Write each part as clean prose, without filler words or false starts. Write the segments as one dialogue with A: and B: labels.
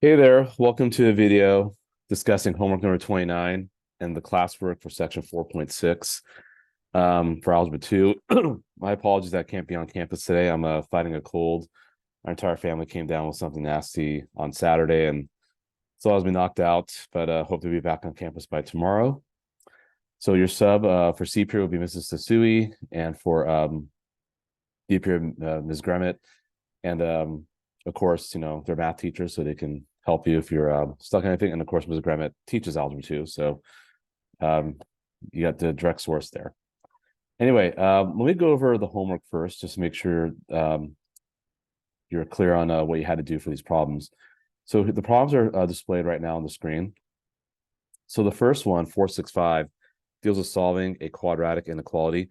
A: Hey there, welcome to a video discussing homework number 29 and the classwork for section 4.6 for Algebra 2. My apologies that I can't be on campus today. I'm fighting a cold. Our entire family came down with something nasty on Saturday and so I was been knocked out, but hope to be back on campus by tomorrow. So your sub for C period will be Mrs. Sasui, and for D period, Ms. Gremmett. And of course, they're math teachers, so they can help you if you're stuck in anything. And of course, Ms. Gremmett teaches algebra too, so you got the direct source there. Anyway, let me go over the homework first, just to make sure you're clear on what you had to do for these problems. So the problems are displayed right now on the screen. So the first one, 465, deals with solving a quadratic inequality.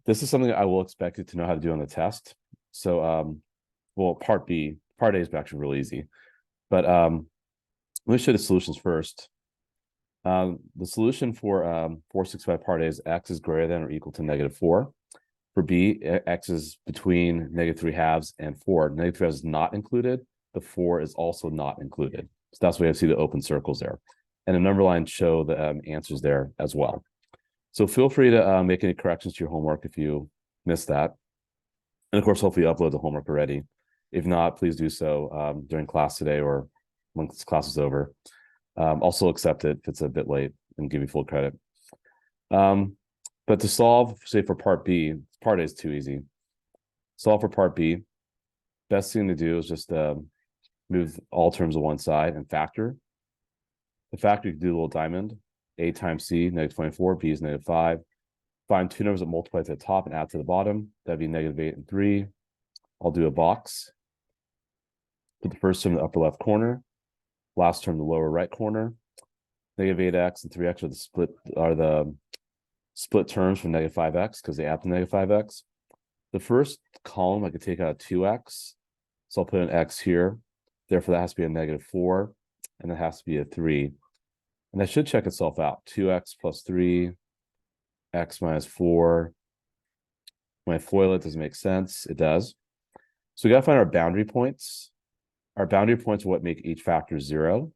A: This is something I will expect you to know how to do on the test. So, well, part B, part A is actually really easy. But let me show you the solutions first. The solution for 465 part A is x is greater than or equal to -4. For B, x is between -3/2 and 4. -3/2 is not included. The 4 is also not included. So that's why you see the open circles there. And the number lines show the answers there as well. So feel free to make any corrections to your homework if you missed that. And of course, hopefully you upload the homework already. If not, please do so during class today or once class is over. Also accept it if it's a bit late and give you full credit. But to solve, say for part B, part A is too easy. Solve for part B. Best thing to do is just move all terms to one side and factor. The factor, you can do a little diamond. A times C, -24, B is -5. Find two numbers that multiply to the top and add to the bottom. That'd be -8 and 3. I'll do a box. Put the first term in the upper left corner, last term in the lower right corner. -8x and 3x are the split terms from -5x because they add to -5x. The first column I could take out 2x, so I'll put an x here. Therefore, that has to be a -4, and that has to be a 3. And that should check itself out. 2x plus 3, x minus 4. When I FOIL it, does it make sense? It does. So we got to find our boundary points. Our boundary points are what make each factor 0.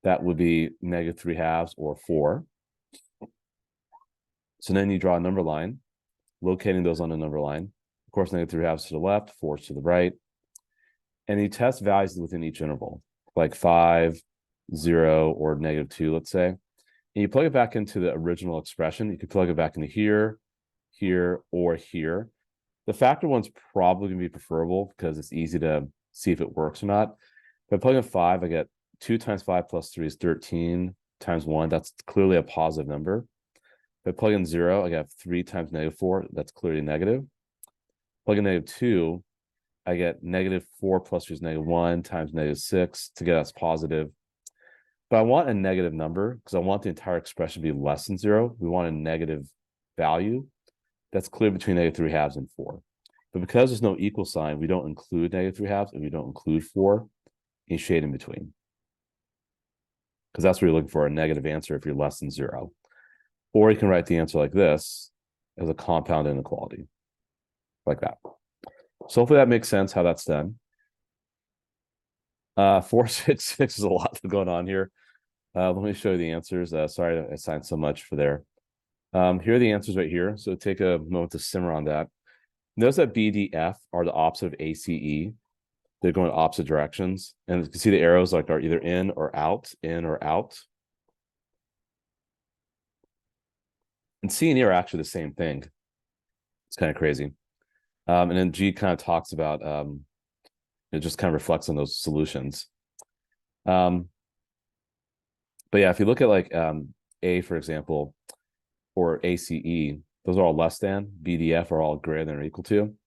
A: That would be -3/2 or 4. So then you draw a number line, locating those on the number line. Of course, -3/2 to the left, 4 to the right. And you test values within each interval, like 5, 0, or -2, let's say. And you plug it back into the original expression. You could plug it back into here, here, or here. The factor one's probably going to be preferable because it's easy to see if it works or not. If I plug in 5, I get 2 times 5 plus 3 is 13 times 1. That's clearly a positive number. If I plug in 0, I get 3 times -4. That's clearly negative. Plug in -2, I get -4 plus 3 is -1 times -6 to get us positive. But I want a negative number because I want the entire expression to be less than 0. We want a negative value that's clear between -3/2 and 4. But because there's no equal sign, we don't include -3/2 and we don't include 4. You shade in between. Because that's what you're looking for, a negative answer if you're less than 0. Or you can write the answer like this as a compound inequality, like that. So hopefully that makes sense how that's done. 466 is a lot going on here. Let me show you the answers. Sorry I signed so much for there. Here are the answers right here. So take a moment to simmer on that. Notice that B, D, F are the opposite of A, C, E. They're going opposite directions. And you can see the arrows like are either in or out, in or out. And C and E are actually the same thing. It's kind of crazy. And then G kind of talks about, it just kind of reflects on those solutions. But yeah, if you look at like A, for example, or ACE, those are all less than. BDF are all greater than or equal to.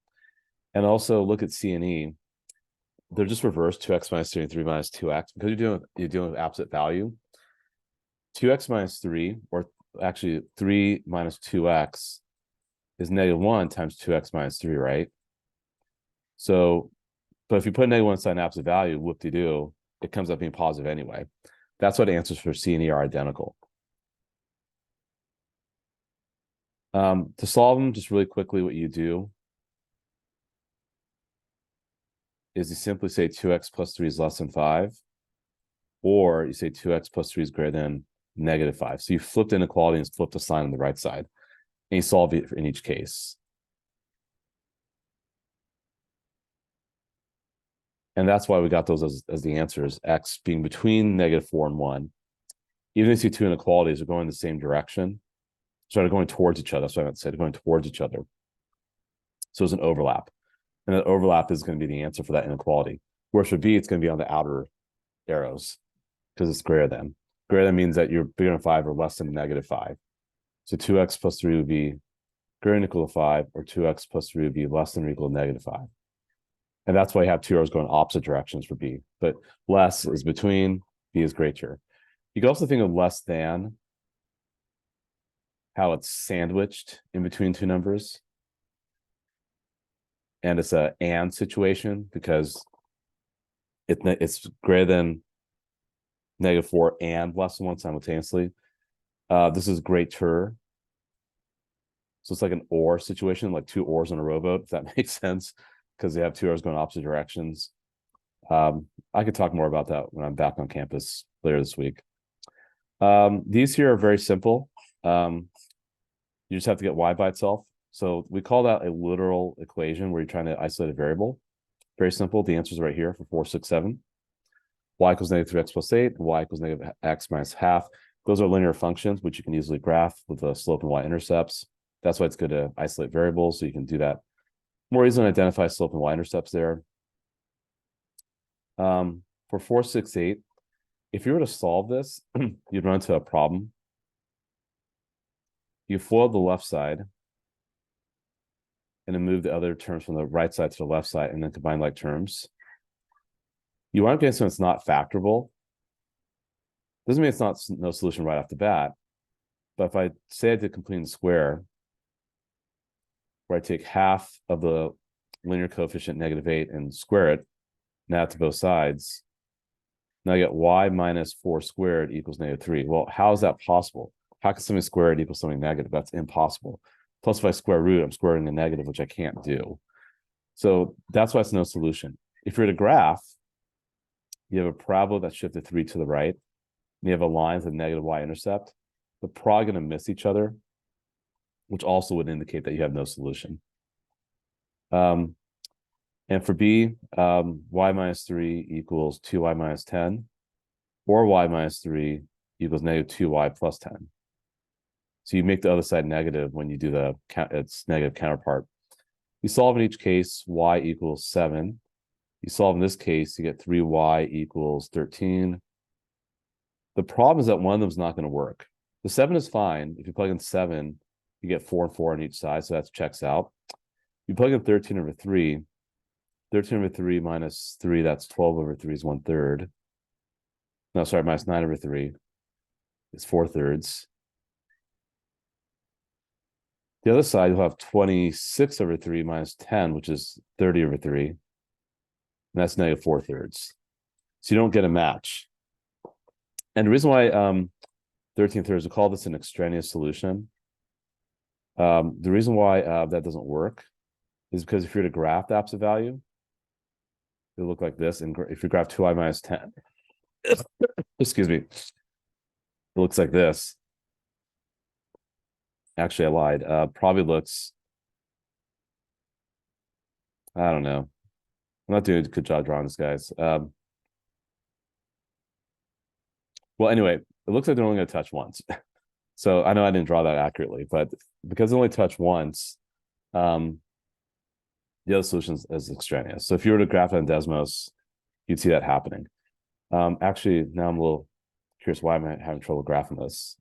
A: And also look at C and E. They're just reversed, 2x minus 3 and 3 minus 2x. Because you're dealing with absolute value. 2x minus 3, or actually 3 minus 2x is -1 times 2x minus 3, right? So, but if you put a -1 sign absolute value, whoop-de-doo, it comes up being positive anyway. That's what answers for C and E are identical. To solve them, just really quickly, what you do is you simply say 2x plus 3 is less than 5. or you say 2x plus 3 is greater than -5. So you flipped inequality and flipped the sign on the right side, and you solve it in each case. And that's why we got those as the answers, x being between -4 and 1. Even if you see two inequalities are going in the same direction, so they're going towards each other. That's what I meant to say, they're going towards each other. So there's an overlap. And that overlap is going to be the answer for that inequality. Whereas for B, it's going to be on the outer arrows because it's greater than. Greater than means that you're bigger than 5 or less than -5. So 2x plus 3 would be greater than or equal to 5, or 2x plus 3 would be less than or equal to -5. And that's why you have two arrows going opposite directions for B. But less is between, B is greater. You can also think of less than, how it's sandwiched in between two numbers. And it's a and situation because it's greater than -4 and less than 1 simultaneously. This is greater. So it's like an or situation, like two ors in a rowboat, if that makes sense, because they have two arrows going opposite directions. I could talk more about that when I'm back on campus later this week. These here are very simple. You just have to get y by itself. So we call that a literal equation where you're trying to isolate a variable. Very simple. The answer is right here for 4, 6, 7. Y equals -3x plus 8, and y equals -x minus half. Those are linear functions, which you can easily graph with the slope and y-intercepts. That's why it's good to isolate variables, so you can do that more easily and identify slope and y-intercepts there. For 4, 6, 8, if you were to solve this, you'd run into a problem. You FOIL the left side and then move the other terms from the right side to the left side and then combine like terms. You wind up getting something that's not factorable. Doesn't mean it's not no solution right off the bat. But if I say I did completing the square, where I take half of the linear coefficient -8 and square it, now to both sides, now I get y minus 4 squared equals -3. Well, how is that possible? How can something squared equal something negative? That's impossible. Plus, if I square root, I'm squaring a negative, which I can't do. So that's why it's no solution. If you're at a graph, you have a parabola that's shifted 3 to the right, and you have a line with a negative y-intercept. They're probably going to miss each other, which also would indicate that you have no solution. And for B, y minus 3 equals 2y minus 10, or y minus 3 equals -2y plus 10. So you make the other side negative when you do its negative counterpart. You solve in each case, y equals 7. You solve in this case, you get 3y equals 13. The problem is that one of them is not going to work. The 7 is fine. If you plug in 7, you get 4 and 4 on each side, so that checks out. You plug in 13 over 3. 13 over 3 minus 3, that's 12 over 3 is 1/3. No, sorry, minus 9 over 3 is 4/3. The other side, you'll have 26 over 3 minus 10, which is 30 over 3. And that's -4/3. So you don't get a match. And the reason why 13/3, we call this an extraneous solution. The reason why that doesn't work is because if you're to graph the absolute value, it'll look like this. And if you graph 2i minus 10, excuse me, it looks like this. Actually, I lied. Probably looks, I don't know. I'm not doing a good job drawing this, guys. Well, anyway, it looks like they're only going to touch once. So I know I didn't draw that accurately, but because they only touch once, the other solution is extraneous. So if you were to graph it on Desmos, you'd see that happening. Actually, now I'm a little curious why I'm having trouble graphing this.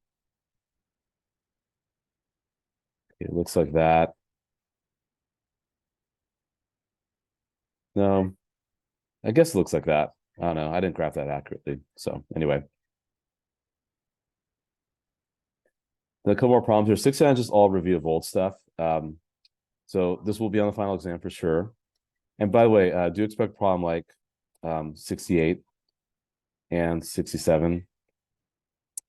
A: It looks like that. No, I guess it looks like that. I don't know. I didn't graph that accurately. So anyway. A couple more problems here. 6 and just all review of old stuff. So this will be on the final exam for sure. And by the way, do expect a problem like 68 and 67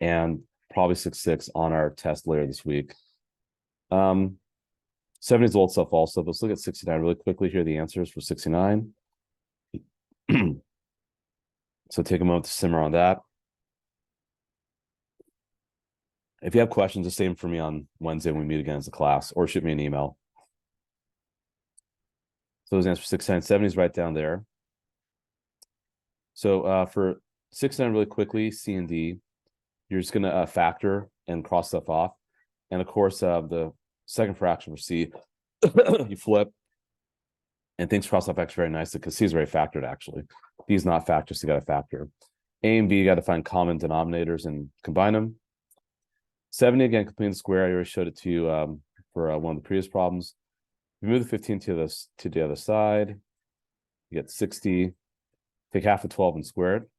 A: and probably 66 on our test later this week. 70 is old stuff also, but let's look at 69 really quickly. Here are the answers for 69. So take a moment to simmer on that. If you have questions, the same for me on Wednesday when we meet again as a class, or shoot me an email. So those answers 6, 10, 70 is right down there. So for 6, 10 really quickly, C and D, you're just going to factor and cross stuff off. And of course, the second fraction for C, you flip and things cross off X very nicely because C is very factored actually. D is not factored, so you got to factor. A and B, you got to find common denominators and combine them. 70, again, completing the square. I already showed it to you for one of the previous problems. We move the 15 to the other side. You get 60. Take half of 12 and square it.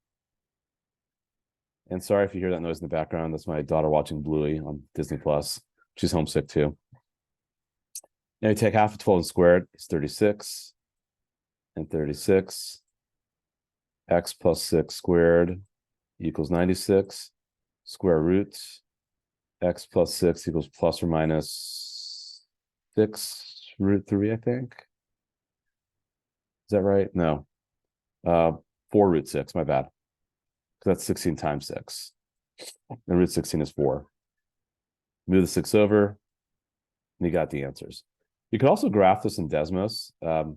A: And sorry if you hear that noise in the background. That's my daughter watching Bluey on Disney Plus. She's homesick too. Now you take half of 12 and square it. It's 36. And 36. X plus 6 squared equals 96. Square roots. X plus 6 equals plus or minus 6 root 3, I think. Is that right? No. 4 root 6, my bad. Because that's 16 times 6. And root 16 is 4. Move the 6 over, and you got the answers. You could also graph this in Desmos. Not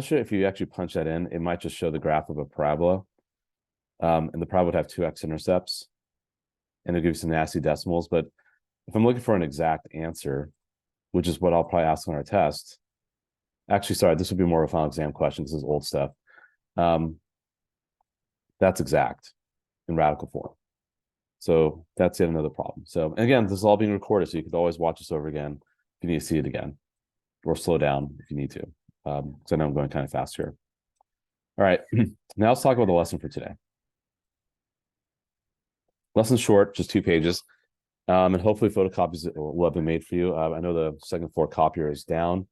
A: sure if you actually punch that in, it might just show the graph of a parabola. And the parabola would have 2 x-intercepts. And it'll give you some nasty decimals. But if I'm looking for an exact answer, which is what I'll probably ask on our test. Actually, sorry, this would be more of a final exam question. This is old stuff. That's exact in radical form. So that's yet another problem. So again, this is all being recorded, so you could always watch this over again if you need to see it again, or slow down if you need to. Because I know I'm going kind of fast here. All right, now let's talk about the lesson for today. Lesson's short, just 2 pages. And hopefully photocopies will have been made for you. I know the second floor copier is down,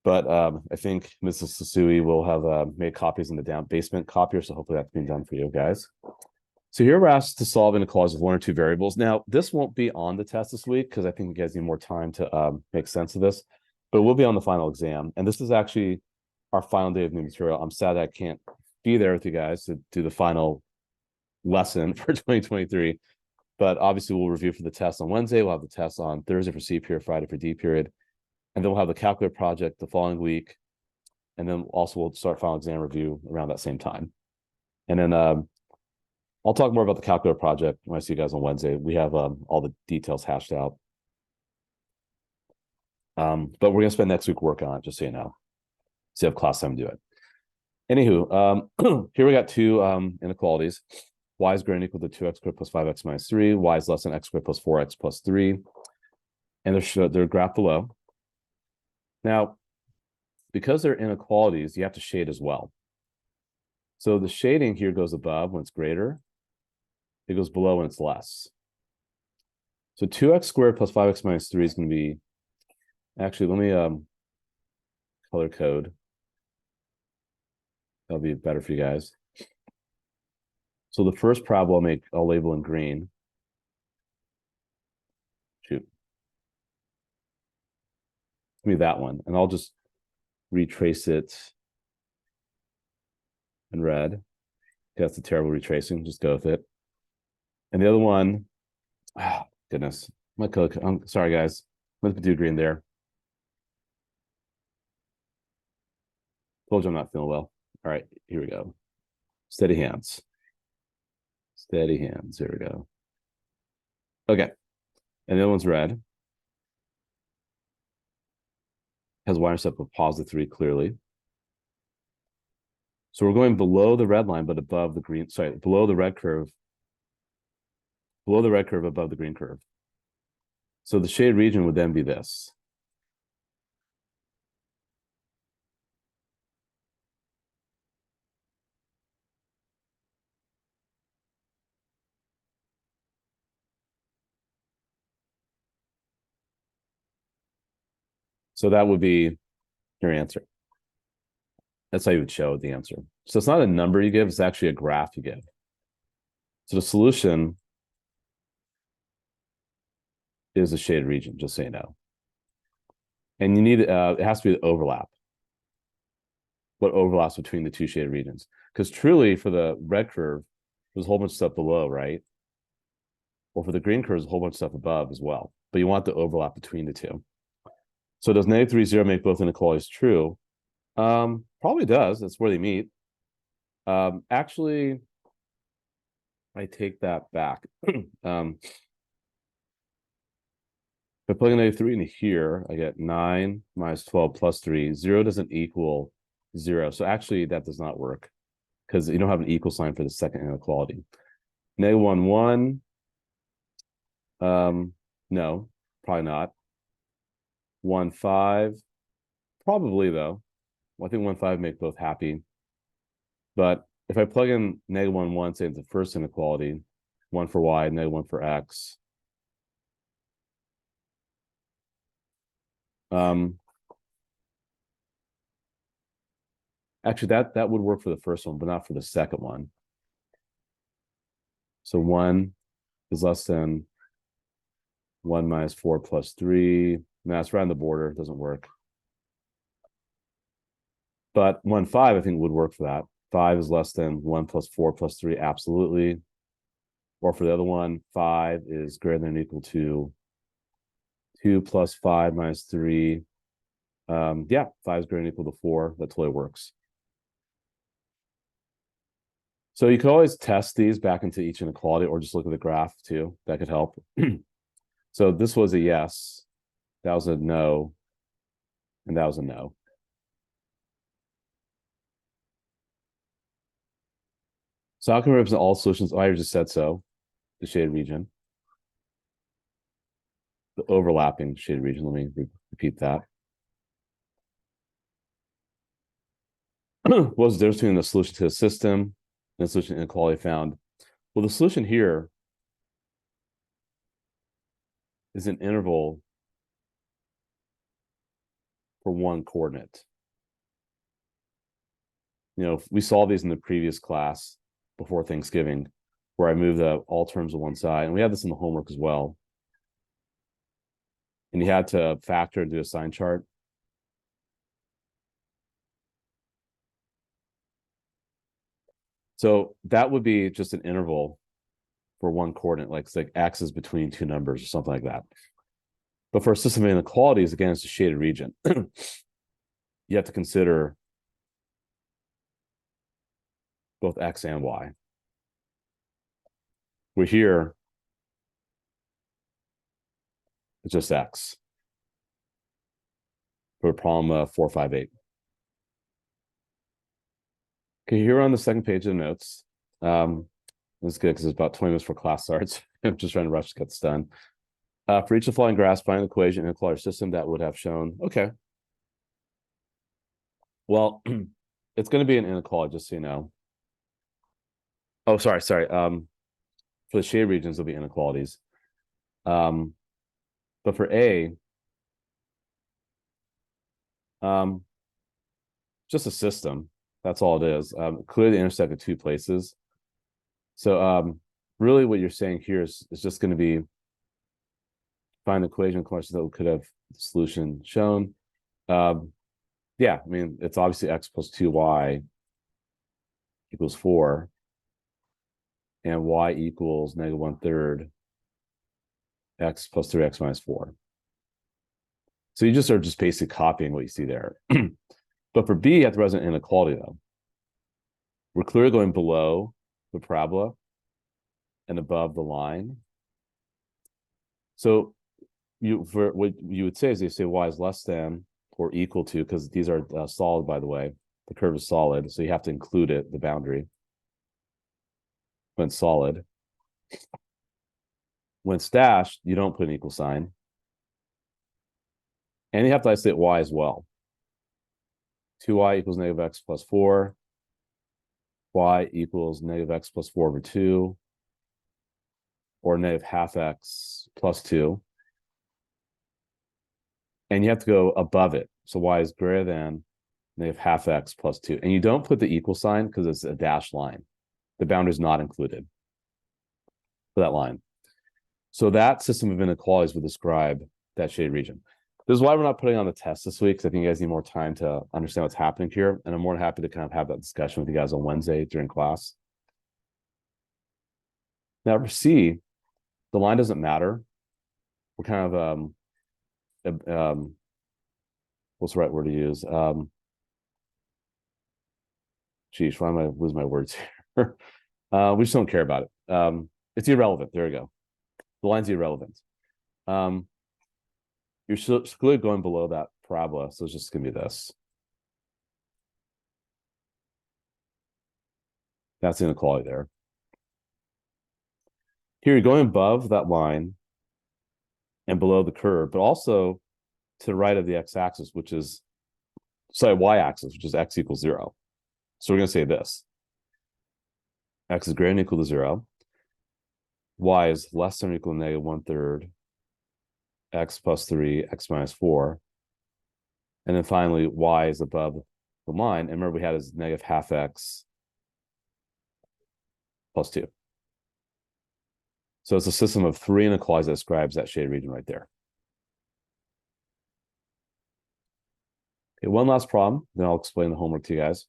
A: but I think Mrs. Sasui will have made copies in the down basement copier, so hopefully that's been done for you guys. So here we're asked to solve inequalities of 1 or 2 variables. Now, this won't be on the test this week because I think you guys need more time to make sense of this, but it will be on the final exam. And this is actually our final day of new material. I'm sad I can't be there with you guys to do the final lesson for 2023. But obviously, we'll review for the test on Wednesday. We'll have the test on Thursday for C period, Friday for D period. And then we'll have the calculator project the following week. And then also we'll start final exam review around that same time. And then I'll talk more about the calculator project when I see you guys on Wednesday. We have all the details hashed out. But we're going to spend next week working on it, just so you know. So you have class time to do it. Anywho, here we got 2 inequalities. Y is greater than or equal to 2x squared plus 5x minus 3. Y is less than x squared plus 4x plus 3. And they're graphed below. Now, because they're inequalities, you have to shade as well. So the shading here goes above when it's greater. It goes below when it's less. So 2x squared plus 5x minus 3 is going to be, actually, let me color code. That'll be better for you guys. So the first parabola I'll label in green. Shoot. Give me that one. And I'll just retrace it in red. That's a terrible retracing. Just go with it. And the other one, goodness. My color, I'm sorry, guys. Let's do green there. Told you I'm not feeling well. All right, here we go. Steady hands. Steady hands. Here we go. Okay. And the other one's red. Has y-intercept of positive 3 clearly. So we're going below the red line, but above the green, sorry, below the red curve. Below the red curve, above the green curve. So the shade region would then be this. So that would be your answer. That's how you would show the answer. So it's not a number you give, it's actually a graph you give. So the solution is the shaded region, just so you know. And you need, it has to be the overlap. What overlaps between the 2 shaded regions. Because truly, for the red curve, there's a whole bunch of stuff below, right? or for the green curve, there's a whole bunch of stuff above as well. But you want the overlap between the two. So does negative 3, 0 make both inequalities true? Probably does. That's where they meet. Actually, I take that back. If I plug in -3 into here, I get 9 minus 12 plus 3. 0 doesn't equal 0. So actually, that does not work because you don't have an equal sign for the second inequality. -1, 1. No, probably not. 1, 5. Probably, though. Well, I think 1, 5 make both happy. But if I plug in -1, 1, say it's the first inequality, 1 for y, -1 for x. Actually, that would work for the first one, but not for the second one. So 1 is less than 1 minus 4 plus 3. Now it's right on the border. It doesn't work. But 1, 5, I think would work for that. 5 is less than 1 plus 4 plus 3. Absolutely. Or for the other one, 5 is greater than or equal to 2 plus 5 minus 3. Yeah, 5 is greater than or equal to 4. That totally works. So you could always test these back into each inequality or just look at the graph too. That could help. So this was a yes. That was a no. And that was a no. So how can we represent all solutions? Oh, I just said so. The shaded region. The overlapping shaded region. Let me repeat that. What was the difference between the solution to the system and the solution to inequality found? Well, the solution here is an interval for one coordinate. You know, we saw these in the previous class before Thanksgiving, where I moved all terms to one side. And we had this in the homework as well. And you had to factor and do a sign chart. So that would be just an interval for one coordinate, like it's like x is between two numbers or something like that. But for a system of inequalities, again, it's a shaded region. You have to consider both x and y. We're here, it's just x. For problem 458. Okay, here on the second page of the notes. This is good because it's about 20 minutes before class starts. I'm just trying to rush to get this done. For each of the following graphs, find an equation in a inequality system that would have shown. Okay. Well, it's going to be an inequality, just so you know. Oh, sorry. For the shaded regions, there'll be inequalities. But for A, just a system. That's all it is. Clearly intersect at two places. So really what you're saying here is just going to be find the equation question that could have the solution shown. Yeah, I mean, it's obviously x plus 2y equals 4. And y equals -1/3 x plus 3x minus 4. So you just are just basically copying what you see there. But for B, you have to represent inequality, though. We're clearly going below the parabola and above the line. So for what you would say is you say y is less than or equal to, because these are solid, by the way. The curve is solid, so you have to include it, the boundary. When it's solid. When it's dashed, you don't put an equal sign. And you have to isolate y as well. 2y equals -x plus 4. Y equals -x plus 4 over 2. Or -12x plus 2. And you have to go above it. So y is greater than -12x plus 2. And you don't put the equal sign because it's a dashed line. The boundary is not included for that line. So that system of inequalities would describe that shaded region. This is why we're not putting on the test this week, because I think you guys need more time to understand what's happening here. And I'm more than happy to kind of have that discussion with you guys on Wednesday during class. Now for C, the line doesn't matter. We're kind of what's the right word to use? Geez, why am I losing my words here? We just don't care about it. It's irrelevant. There we go. The line's irrelevant. You're still clearly going below that parabola, so it's just gonna be this. That's the inequality there. Here you're going above that line and below the curve, but also to the right of the x-axis, which is y-axis, which is x equals 0. So we're going to say this: x is greater than or equal to 0. Y is less than or equal to negative 1/3. X plus 3, x minus 4. And then finally, y is above the line. And remember, we had as negative half x plus 2. So it's a system of 3 inequalities that describes that shaded region right there. Okay, one last problem, then I'll explain the homework to you guys.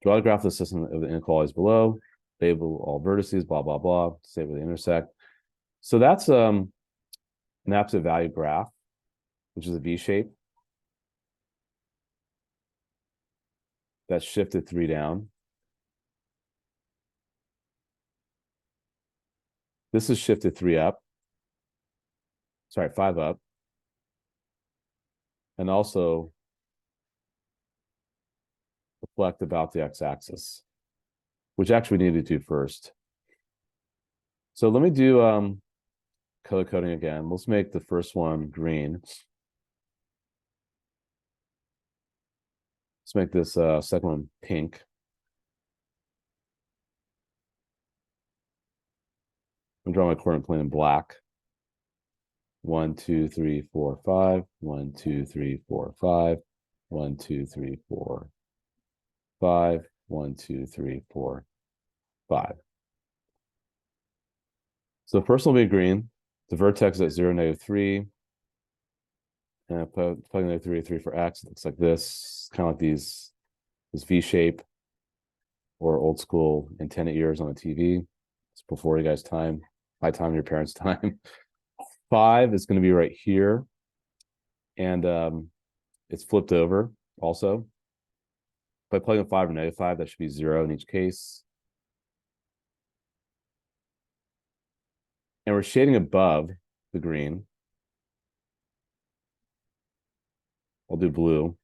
A: Draw a graph of the system of the inequalities below. Label all vertices, blah, blah, blah. Say where they intersect. So that's an absolute value graph, which is a V shape. That's shifted 3 down. This is shifted 3 up. Sorry, 5 up. And also reflect about the x-axis, which actually we need to do first. So let me do color coding again. Let's make the first one green. Let's make this second one pink. I'm drawing my coordinate plane in black. 1, 2, 3, 4, 5. 1, 2, 3, 4, 5. 1, 2, 3, 4, 5. 1, 2, 3, 4, 5. So the first one will be green. The vertex is at 0, -3. And I plug in -3 for x. It looks like this, kind of like this V shape, or old school antenna ears on a TV. It's before you guys' time, my time, your parents' time. 5 is going to be right here, and it's flipped over also. If I plug in 5 or -5, that should be 0 in each case. And we're shading above the green. I'll do blue.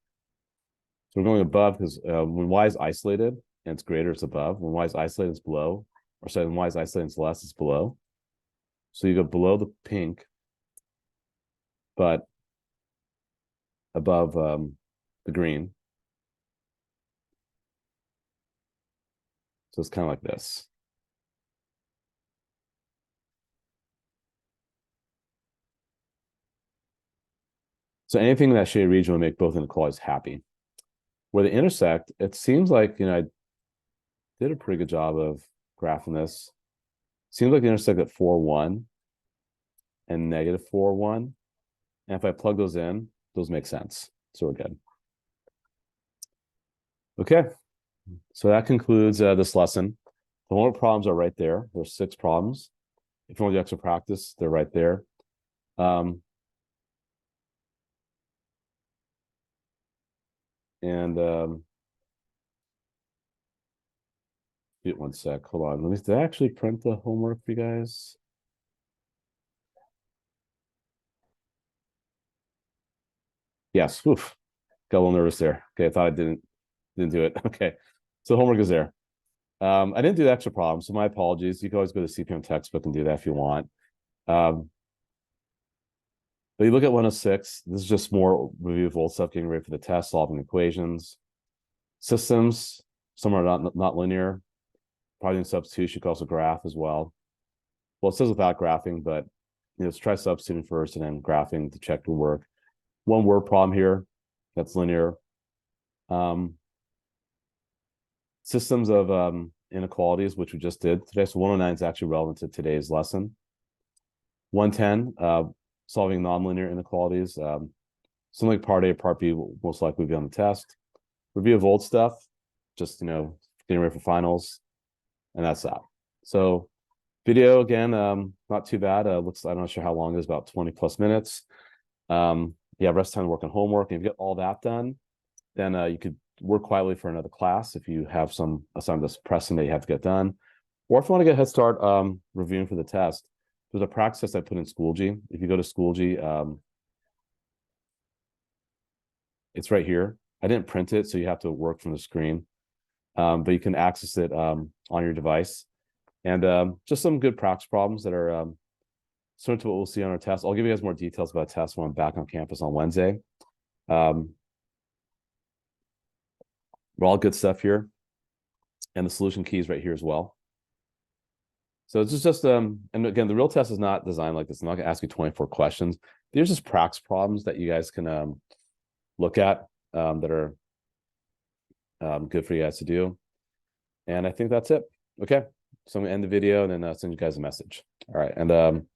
A: So we're going above because when y is isolated and it's greater, it's above. When y is isolated, it's below. Or sorry, when y is isolated, it's less, it's below. So you go below the pink, but above the green. So it's kind of like this. So anything in that shaded region will make both inequalities happy. Where they intersect, it seems like, I did a pretty good job of graphing this. Seems like they intersect at 4, 1 and -4, 1. And if I plug those in, those make sense. So we're good. Okay, so that concludes this lesson. The homework problems are right there. There's 6 problems. If you want to do extra practice, they're right there. Wait 1 sec. Hold on. Did I actually print the homework for you guys? Yes. Oof. Got a little nervous there. Okay, I thought I didn't do it. Okay. So homework is there. I didn't do the extra problem, so my apologies. You can always go to the CPM textbook and do that if you want. But you look at 106, this is just more review of old stuff, getting ready for the test, solving equations. Systems, some are not linear. Probably in substitution, you could also graph as well. Well, it says without graphing, but let's try substituting first and then graphing to check the work. One word problem here, that's linear. Systems of inequalities, which we just did today. So 109 is actually relevant to today's lesson. 110, solving nonlinear inequalities. Something like part A, part B will most likely be on the test. Review of old stuff, just, getting ready for finals. And that's that. So Video again, not too bad. Looks, I'm not sure how long it is, about 20 plus minutes. Yeah, rest time to work on homework. And if you get all that done, then you could work quietly for another class if you have some assignment that's pressing that you have to get done. Or if you want to get a head start reviewing for the test, there's a practice test I put in Schoology. If you go to Schoology, it's right here. I didn't print it, so you have to work from the screen. But you can access it on your device. And just some good practice problems that are similar to what we'll see on our test. I'll give you guys more details about tests when I'm back on campus on Wednesday. We're all good stuff here. And the solution key is right here as well. So it's just and again, the real test is not designed like this. I'm not gonna ask you 24 questions. There's just practice problems that you guys can look at that are good for you guys to do. And I think that's it. Okay. So I'm gonna end the video and then send you guys a message. All right. And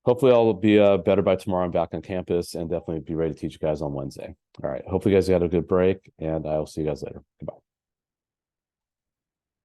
A: hopefully I'll be better by tomorrow. I'm back on campus and definitely be ready to teach you guys on Wednesday. All right. Hopefully you guys had a good break and I will see you guys later. Goodbye.